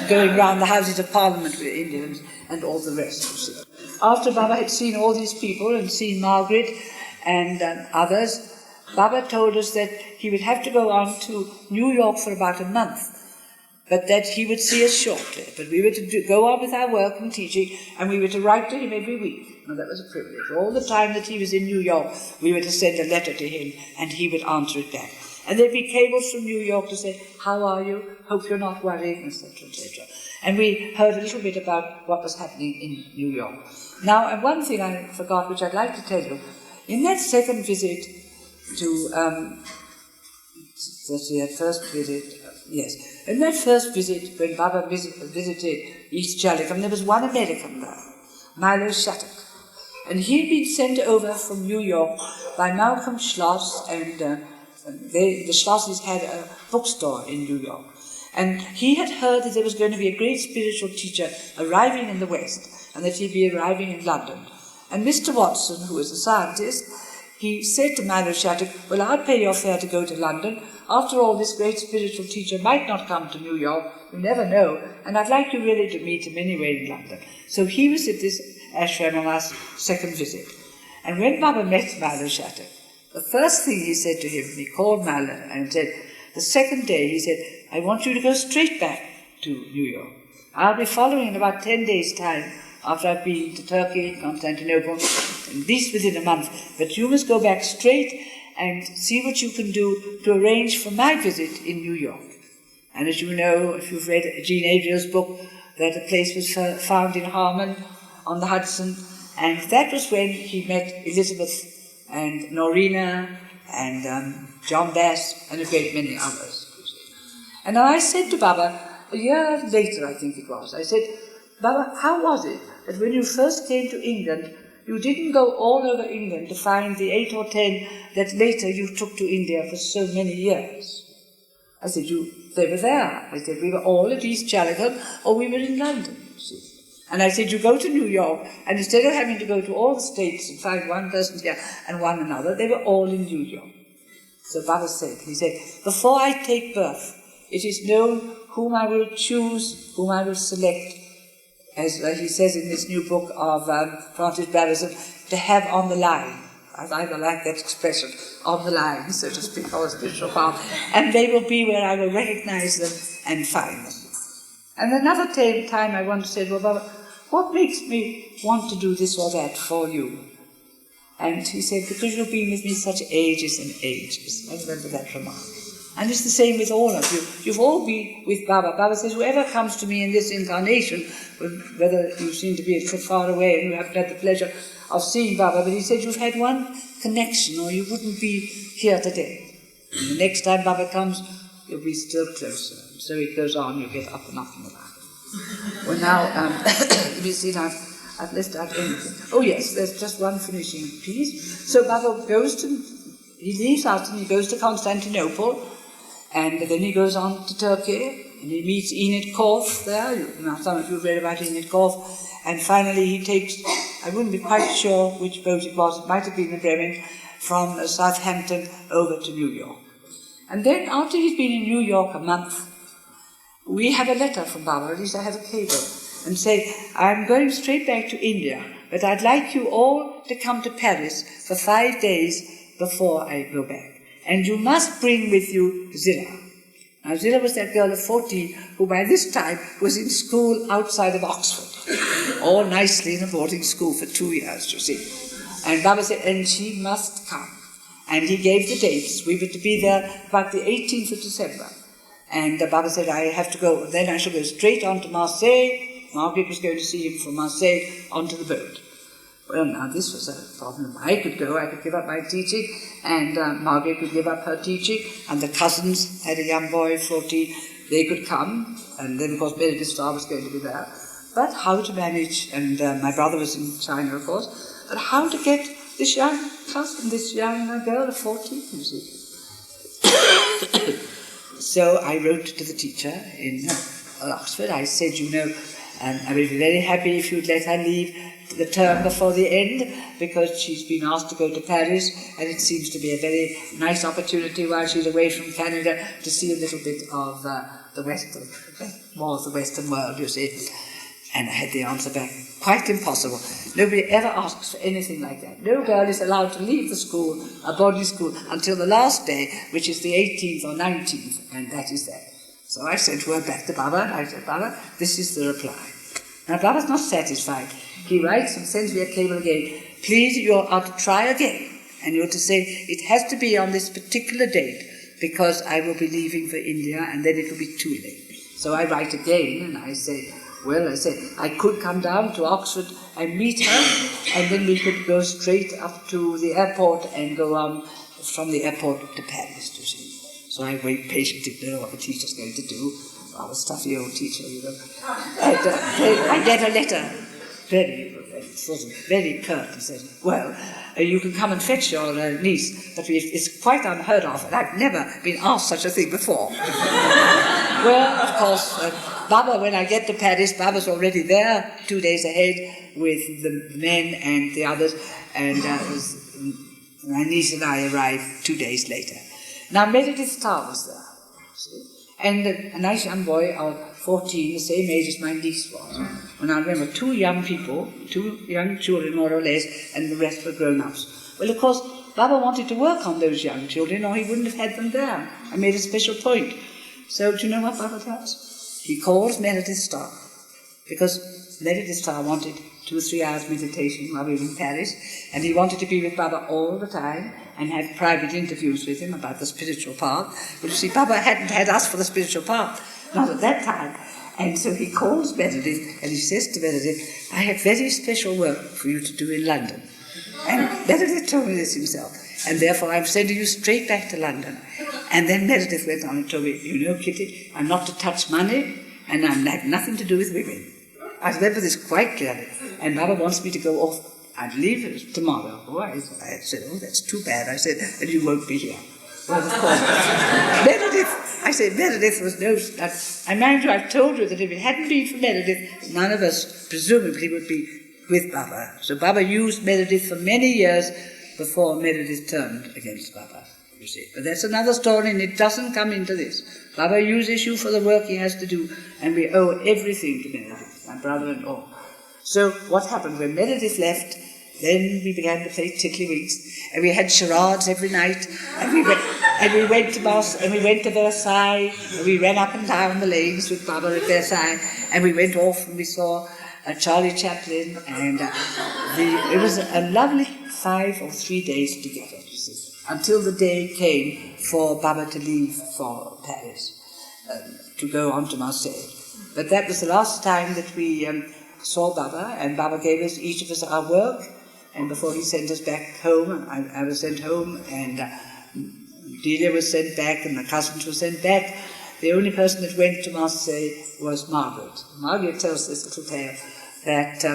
going round the Houses of Parliament with Indians and all the rest, you see. After Baba had seen all these people and seen Margaret and others, Baba told us that he would have to go on to New York for about a month, but that he would see us shortly. But we were to go on with our work and teaching, and we were to write to him every week. Now, that was a privilege. All the time that he was in New York, we were to send a letter to him, and he would answer it back. And there'd be cables from New York to say, how are you? Hope you're not worrying, etc., etc. And we heard a little bit about what was happening in New York. Now, and one thing I forgot, which I'd like to tell you, in that second visit to, that first visit, yes, in that first visit, when Baba visited East Jollicum, there was one American there, Milo Shattuck. And he had been sent over from New York by Malcolm Schloss, and the Schlosses had a bookstore in New York. And he had heard that there was going to be a great spiritual teacher arriving in the West, and that he'd be arriving in London. And Mr. Watson, who was a scientist, he said to Milo Shattuck, well, I'll pay your fare to go to London. After all, this great spiritual teacher might not come to New York. You never know. And I'd like you really to meet him anyway in London. So he was at this ashram on our second visit. And when Baba met Milo Shattuck, the first thing he said to him, he called Milo and said, the second day, he said, I want you to go straight back to New York. I'll be following in about 10 days' time after I've been to Turkey, Constantinople, at least within a month. But you must go back straight and see what you can do to arrange for my visit in New York. And as you know, if you've read Jean Adriel's book, that a place was found in Harmon on the Hudson, and that was when he met Elizabeth and Norina and John Bass and a great many others. And I said to Baba, a year later I think it was, I said, Baba, how was it that when you first came to England, You didn't go all over England to find the 8 or 10 that later you took to India for so many years. I said, they were there. I said, we were all at East Challingham, or we were in London, you see. And I said, you go to New York, and instead of having to go to all the states and find one person here and one another, they were all in New York. So Baba said, he said, before I take birth, it is known whom I will choose, whom I will select, as he says in this new book of Francis Barrison, to have on the line. I like that expression, on the line, so to speak, or spiritual path. And they will be where I will recognize them and find them. And another time I once said, well, Baba, what makes me want to do this or that for you? And he said, because you've been with me such ages and ages. I remember that remark. And it's the same with all of you. You've all been with Baba. Baba says, whoever comes to me in this incarnation, whether you seem to be a foot far away and you haven't had the pleasure of seeing Baba, but he said you've had one connection or you wouldn't be here today. And the next time Baba comes, you'll be still closer. And so it goes on, you get up and up and about. Well now, let me see now, I've left out anything. Oh yes, there's just one finishing piece. So Baba he leaves out and he goes to Constantinople, and then he goes on to Turkey, and he meets Enid Korf there. Some of you have read about Enid Korf. And finally he takes, I wouldn't be quite sure which boat it was, it might have been the Bremen, from Southampton over to New York. And then after he's been in New York a month, we have a letter from Baba, at least I have a cable, and say, I'm going straight back to India, but I'd like you all to come to Paris for 5 days before I go back. And you must bring with you Zilla. Now Zilla was that girl of 14 who by this time was in school outside of Oxford, all nicely in a boarding school for 2 years, you see. And Baba said, and she must come. And he gave the dates. We were to be there about the 18th of December. And Baba said, I have to go. Then I shall go straight on to Marseille. Margaret was going to see him from Marseille onto the boat. Well, now this was a problem. I could go, I could give up my teaching, and Margaret could give up her teaching, and the cousins had a young boy, 14, they could come, and then of course Meredith Starr was going to be there. But how to manage, and my brother was in China, of course, but how to get this young cousin, this young girl of 14, you see. So I wrote to the teacher in Oxford. I said, I would be very happy if you'd let her leave the term before the end, because she's been asked to go to Paris, and it seems to be a very nice opportunity while she's away from Canada to see a little bit of the more of the Western world, you see. And I had the answer back, quite impossible. Nobody ever asks for anything like that. No girl is allowed to leave the school, a boarding school, until the last day, which is the 18th or 19th, and that is that. So I sent word back to Baba, and I said, Baba, this is the reply. Now Baba's not satisfied. He writes and sends me a cable again. Please, you are to try again, and you're to say, it has to be on this particular date, because I will be leaving for India, and then it will be too late. So I write again, and I say, I could come down to Oxford and meet her, and then we could go straight up to the airport and go on from the airport to Paris, you see. So I wait patiently to know what the teacher's going to do. Oh, a stuffy old teacher, And I get a letter, very curt. He said, well, you can come and fetch your niece, but it's quite unheard of, and I've never been asked such a thing before. Well, of course, Baba, when I get to Paris, Baba's already there 2 days ahead with the men and the others, and my niece and I arrived 2 days later. Now, Meredith Starr was there, see? And a nice young boy of 14, the same age as my niece was. And I remember 2 young people, 2 young children more or less, and the rest were grown-ups. Well, of course, Baba wanted to work on those young children, or he wouldn't have had them there. I made a special point. So do you know what Baba does? He calls Meredith Starr, because Meredith Starr wanted 2 or 3 hours meditation while we were in Paris, and he wanted to be with Baba all the time and have private interviews with him about the spiritual path. But you see, Baba hadn't had us for the spiritual path, not at that time. And so he calls Meredith, and he says to Meredith, I have very special work for you to do in London. And Meredith told me this himself, and therefore I'm sending you straight back to London. And then Meredith went on and told me, you know, Kitty, I'm not to touch money, and I'm have nothing to do with women. I remember this quite clearly. And Baba wants me to go off I'd leave tomorrow. Oh, I said, oh, that's too bad. I said, and you won't be here. Well, of course. Meredith, I said, Meredith was no... I mind you, I've told you that if it hadn't been for Meredith, none of us, presumably, would be with Baba. So Baba used Meredith for many years before Meredith turned against Baba, you see. But that's another story, and it doesn't come into this. Baba uses you for the work he has to do, and we owe everything to Meredith, my brother-in-law. So what happened when Meredith left? Then we began to play tiddlywinks, and we had charades every night, and we went to Versailles, and we ran up and down the lanes with Baba at Versailles, and we went off and we saw Charlie Chaplin, and it was a lovely 5 or 3 days together, you see, until the day came for Baba to leave for Paris, to go on to Marseille. But that was the last time that we saw Baba, and Baba gave us, each of us, our work. And before he sent us back home, I was sent home, and Delia was sent back, and the cousins were sent back. The only person that went to Marseille was Margaret. Margaret tells this little tale that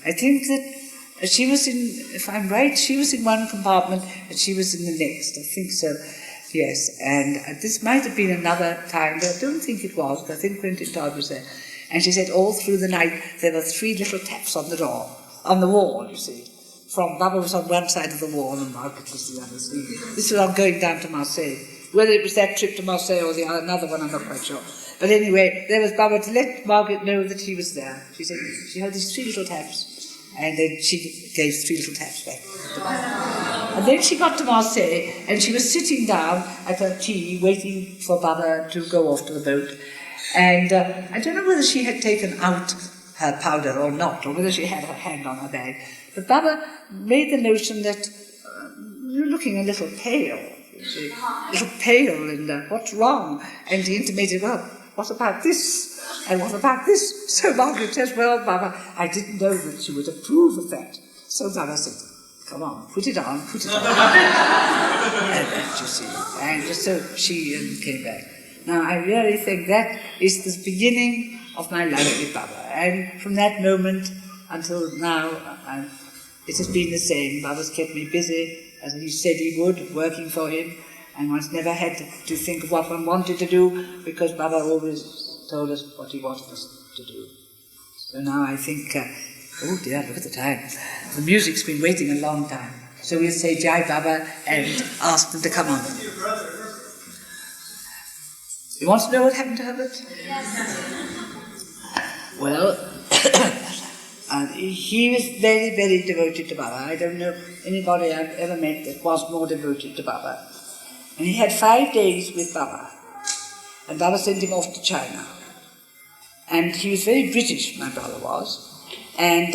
I think that she was in, if I'm right, she was in one compartment and she was in the next. I think so, yes. And this might have been another time, but I don't think it was. I think Quentin Todd was there. And she said all through the night there were 3 little taps on the door, on the wall, you see. From Baba was on one side of the wall and Margaret was the other. This was on going down to Marseille. Whether it was that trip to Marseille or another one, I'm not quite sure. But anyway, there was Baba to let Margaret know that he was there. She said she had these 3 little taps, and then she gave 3 little taps back to Baba. And then she got to Marseille, and she was sitting down at her tea, waiting for Baba to go off to the boat. And I don't know whether she had taken out her powder or not, or whether she had her hand on her bag. But Baba made the notion that you're looking a little pale, you see, a little pale, and what's wrong? And he intimated, well, what about this? And what about this? So Margaret says, well, Baba, I didn't know that you would approve of that. So Baba said, come on, put it on, put it on. And that, you see. And so she came back. Now, I really think that is the beginning of my life with Baba. And from that moment until now, it has been the same. Baba's kept me busy, as he said he would, working for him, and one's never had to think of what one wanted to do, because Baba always told us what he wanted us to do. So now I think, oh dear, look at the time. The music's been waiting a long time. So we'll say Jai Baba and ask them to come on. You want to know what happened to Herbert? Yes. Well, he was very, very devoted to Baba. I don't know anybody I've ever met that was more devoted to Baba. And he had 5 days with Baba. And Baba sent him off to China. And he was very British, my brother was. And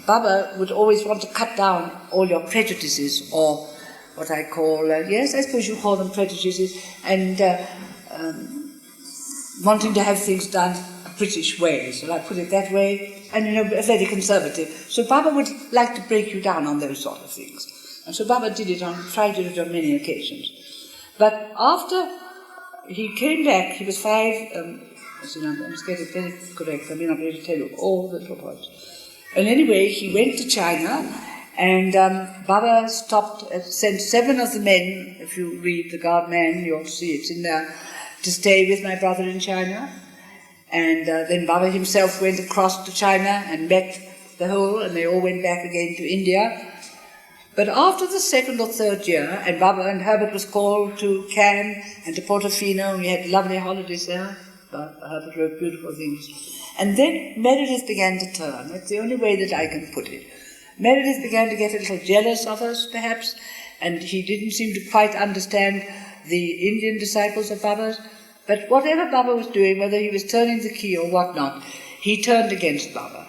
Baba would always want to cut down all your prejudices, or what I call, yes, I suppose you call them prejudices, and wanting to have things done a British way, so I put it that way, and very conservative. So Baba would like to break you down on those sort of things. And so Baba tried to do it on many occasions. But after he came back, he was 5, I'm just getting it very correct, I may not be able to tell you all the little points. And anyway, he went to China, and Baba sent 7 of the men, if you read The Guard Man, you'll see it's in there, to stay with my brother in China. And then Baba himself went across to China and met the whole, and they all went back again to India. But after the 2nd or 3rd year, and Baba and Herbert was called to Cannes and to Portofino, and we had lovely holidays there. Herbert wrote beautiful things. And then Meredith began to turn. That's the only way that I can put it. Meredith began to get a little jealous of us, perhaps, and he didn't seem to quite understand the Indian disciples of Baba's. But whatever Baba was doing, whether he was turning the key or whatnot, he turned against Baba.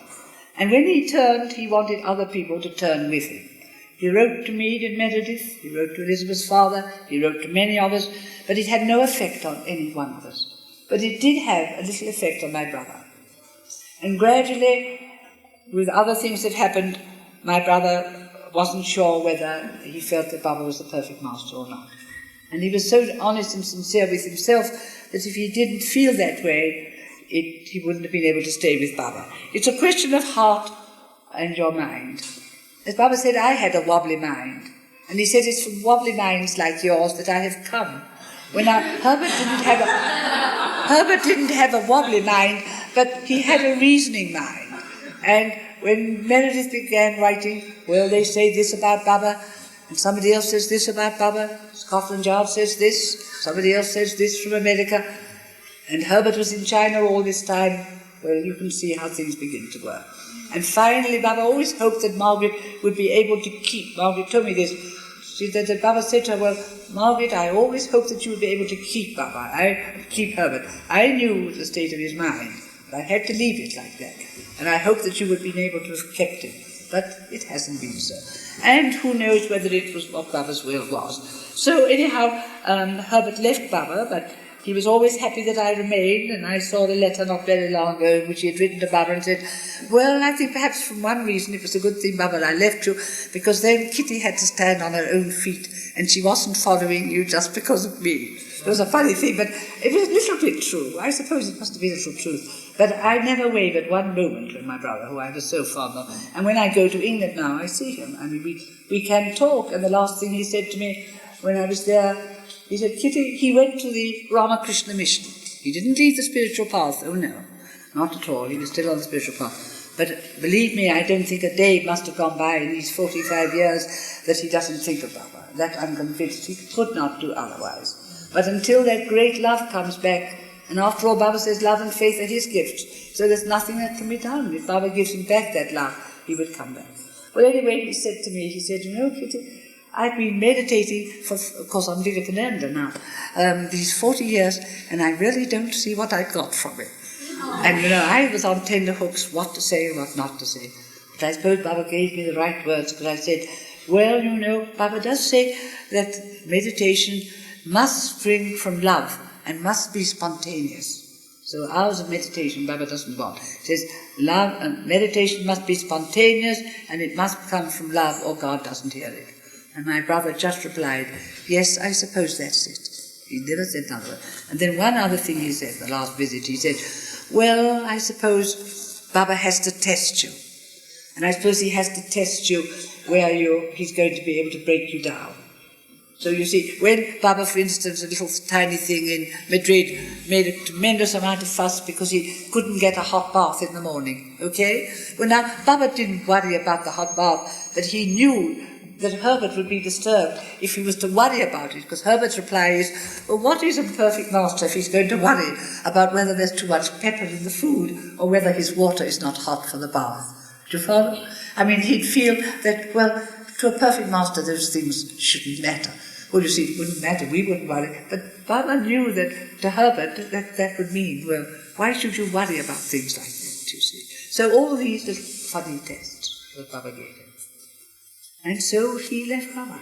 And when he turned, he wanted other people to turn with him. He wrote to me, did Meredith, he wrote to Elizabeth's father, he wrote to many of us, but it had no effect on any one of us. But it did have a little effect on my brother. And gradually, with other things that happened, my brother wasn't sure whether he felt that Baba was the perfect master or not. And he was so honest and sincere with himself that if he didn't feel that way, he wouldn't have been able to stay with Baba. It's a question of heart and your mind. as Baba said, I had a wobbly mind. And he said, it's from wobbly minds like yours that I have come. When Herbert didn't have a wobbly mind, but he had a reasoning mind. And when Meredith began writing, well, they say this about Baba, and somebody else says this about Baba, Scotland Yard says this, somebody else says this from America, and Herbert was in China all this time, well, you can see how things begin to work. And finally, Baba always hoped that Margaret would be able to keep, Margaret told me this, that Baba said to her, well, Margaret, I always hoped that you would be able to keep Baba, keep Herbert. I knew the state of his mind, but I had to leave it like that. And I hoped that you would be able to have kept him. But it hasn't been so. And who knows whether it was what Baba's will was. So anyhow, Herbert left Baba, but he was always happy that I remained, and I saw the letter not very long ago in which he had written to Baba and said, well, I think perhaps from one reason it was a good thing, Baba, I left you, because then Kitty had to stand on her own feet, and she wasn't following you just because of me. It was a funny thing, but it was a little bit true. I suppose it must have been a little truth. But I never wavered one moment with my brother, who I was so fond of. And when I go to England now, I see him. I mean, we can talk, and the last thing he said to me when I was there, he said, Kitty, he went to the Ramakrishna mission. He didn't leave the spiritual path. Oh, no, not at all. He was still on the spiritual path. But believe me, I don't think a day must have gone by in these 45 years that he doesn't think of Baba. That I'm convinced he could not do otherwise. But until that great love comes back, and after all, Baba says love and faith are his gifts, so there's nothing that can be done. If Baba gives him back that love, he would come back. Well, anyway, he said to me, he said, you know, Kitty, I've been meditating for, of course, I'm Vivekananda now, these 40 years, and I really don't see what I got from it. And, you know, I was on tenterhooks what to say and what not to say. But I suppose Baba gave me the right words, because I said, well, you know, Baba does say that meditation must spring from love and must be spontaneous. So hours of meditation Baba doesn't want. He says, love and meditation must be spontaneous, and it must come from love, or God doesn't hear it. And my brother just replied, yes, I suppose that's it. He never said another word. And then one other thing he said, the last visit, he said, well, I suppose Baba has to test you. And I suppose he has to test you where he's going to be able to break you down. So you see, when Baba, for instance, a little tiny thing in Madrid made a tremendous amount of fuss because he couldn't get a hot bath in the morning, okay? Well, now, Baba didn't worry about the hot bath, but he knew that Herbert would be disturbed if he was to worry about it, because Herbert's reply is, well, what is a perfect master if he's going to worry about whether there's too much pepper in the food or whether his water is not hot for the bath? Do you follow? I mean, he'd feel that, well, to a perfect master those things shouldn't matter. Well, you see, it wouldn't matter, we wouldn't worry. But Baba knew that to Herbert that would mean, well, why should you worry about things like that, you see? So all these little funny tests that Baba gave him. And so he left Baba.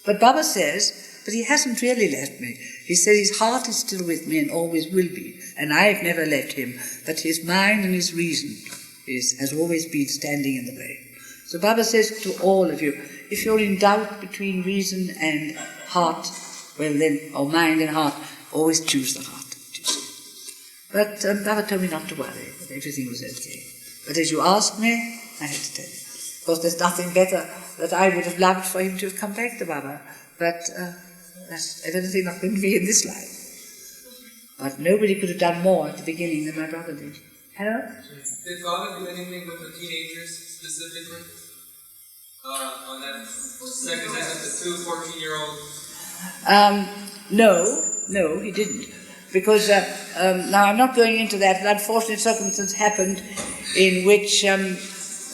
But Baba says, but he hasn't really left me. He says his heart is still with me and always will be. And I've never left him, but his mind and his reason has always been standing in the way. So Baba says to all of you, if you're in doubt between reason and heart, well then, or mind and heart, always choose the heart. But Baba told me not to worry, that everything was okay. But as you asked me, I had to tell you. Of course, there's nothing better that I would have loved for him to have come back to Baba. But that's evidently not going to be in this life. But nobody could have done more at the beginning than my brother did. Hello? Did Baba do anything with the teenagers specifically? On that second visit, the 2 14-year-olds? No, he didn't. Because, now I'm not going into that, an unfortunate circumstance happened in which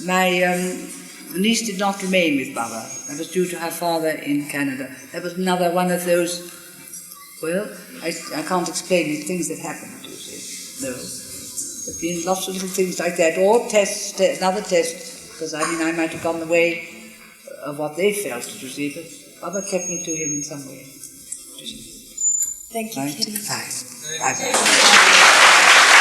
my niece did not remain with Baba. That was due to her father in Canada. That was another one of those, well, I can't explain it, things that happened, you see. No. There've been lots of little things like that, or tests, another test, because I mean I might have gone the way of what they felt, you see, but Baba kept me to him in some way. Thank you, Kitty. Bye. Bye.